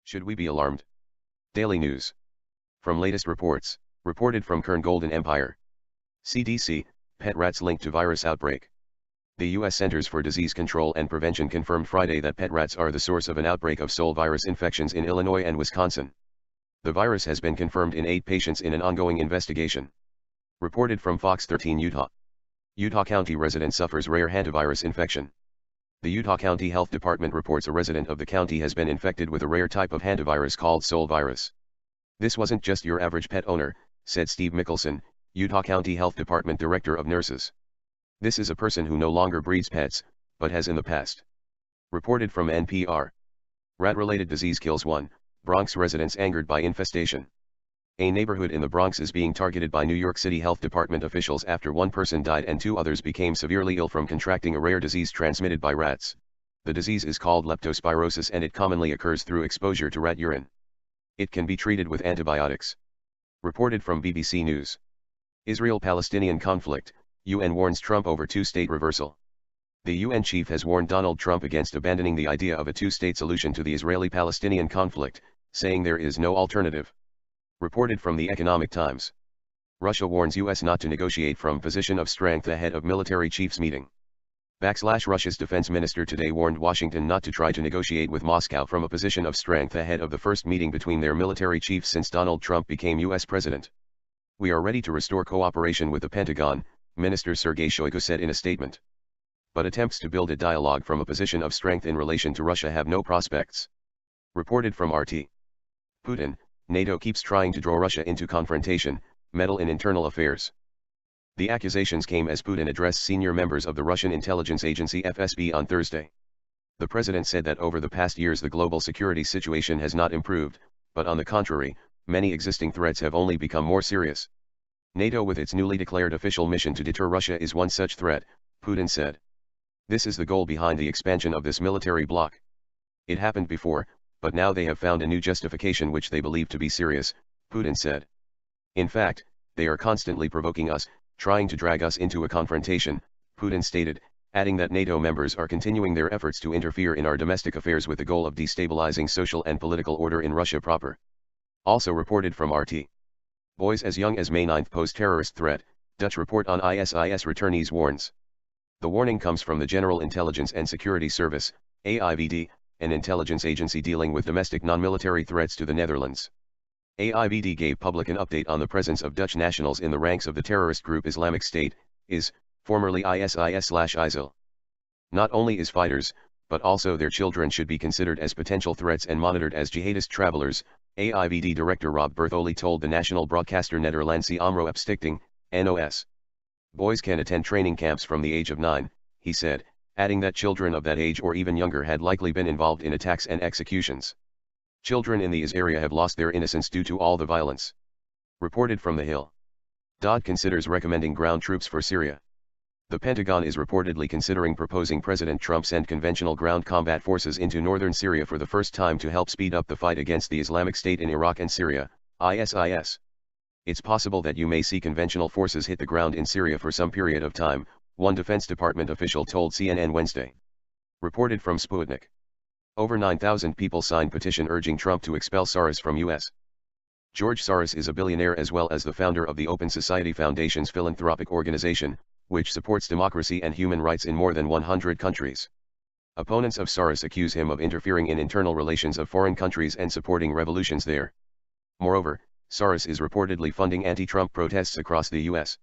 Should we be alarmed? Daily News. From latest reports, reported from Kern Golden Empire. CDC, pet rats linked to virus outbreak. The U.S. Centers for Disease Control and Prevention confirmed Friday that pet rats are the source of an outbreak of sole virus infections in Illinois and Wisconsin. The virus has been confirmed in 8 patients in an ongoing investigation. Reported from Fox 13 Utah. Utah County resident suffers rare hantavirus infection. The Utah County Health Department reports a resident of the county has been infected with a rare type of hantavirus called sole virus. This wasn't just your average pet owner, said Steve Mickelson, Utah County Health Department Director of Nurses. This is a person who no longer breeds pets, but has in the past. Reported from NPR. Rat-related disease kills 1, Bronx residents angered by infestation. A neighborhood in the Bronx is being targeted by New York City Health Department officials after 1 person died and 2 others became severely ill from contracting a rare disease transmitted by rats. The disease is called leptospirosis and it commonly occurs through exposure to rat urine. It can be treated with antibiotics. Reported from BBC News. Israel-Palestinian conflict, UN warns Trump over 2-state reversal. The UN chief has warned Donald Trump against abandoning the idea of a 2-state solution to the Israeli-Palestinian conflict, saying there is no alternative. Reported from the Economic Times. Russia warns US not to negotiate from position of strength ahead of military chiefs meeting. Russia's defense minister today warned Washington not to try to negotiate with Moscow from a position of strength ahead of the first meeting between their military chiefs since Donald Trump became US president. We are ready to restore cooperation with the Pentagon, Minister Sergei Shoigu said in a statement. But attempts to build a dialogue from a position of strength in relation to Russia have no prospects. Reported from RT. Putin, NATO keeps trying to draw Russia into confrontation, meddle in internal affairs. The accusations came as Putin addressed senior members of the Russian intelligence agency FSB on Thursday. The president said that over the past years the global security situation has not improved, but on the contrary, many existing threats have only become more serious. NATO with its newly declared official mission to deter Russia is one such threat, Putin said. This is the goal behind the expansion of this military bloc. It happened before, but now they have found a new justification which they believe to be serious, Putin said. In fact, they are constantly provoking us, trying to drag us into a confrontation, Putin stated, adding that NATO members are continuing their efforts to interfere in our domestic affairs with the goal of destabilizing social and political order in Russia proper. Also reported from RT. Boys as young as May 9 pose terrorist threat, Dutch report on ISIS returnees warns. The warning comes from the General Intelligence and Security Service, AIVD, an intelligence agency dealing with domestic non-military threats to the Netherlands. AIVD gave public an update on the presence of Dutch nationals in the ranks of the terrorist group Islamic State, IS, formerly ISIS/ISIL. Not only IS fighters, but also their children should be considered as potential threats and monitored as jihadist travelers, AIVD Director Rob Bertholi told the national broadcaster Nederlandse Omroep Stichting, NOS. Boys can attend training camps from the age of 9, he said, adding that children of that age or even younger had likely been involved in attacks and executions. Children in the IS area have lost their innocence due to all the violence. Reported from The Hill. Dodd considers recommending ground troops for Syria. The Pentagon is reportedly considering proposing President Trump send conventional ground combat forces into northern Syria for the first time to help speed up the fight against the Islamic State in Iraq and Syria, ISIS. It's possible that you may see conventional forces hit the ground in Syria for some period of time, one Defense Department official told CNN Wednesday. Reported from Sputnik. Over 9,000 people signed petition urging Trump to expel Soros from U.S. George Soros is a billionaire as well as the founder of the Open Society Foundation's philanthropic organization, which supports democracy and human rights in more than 100 countries. Opponents of Soros accuse him of interfering in internal relations of foreign countries and supporting revolutions there. Moreover, Soros is reportedly funding anti-Trump protests across the U.S.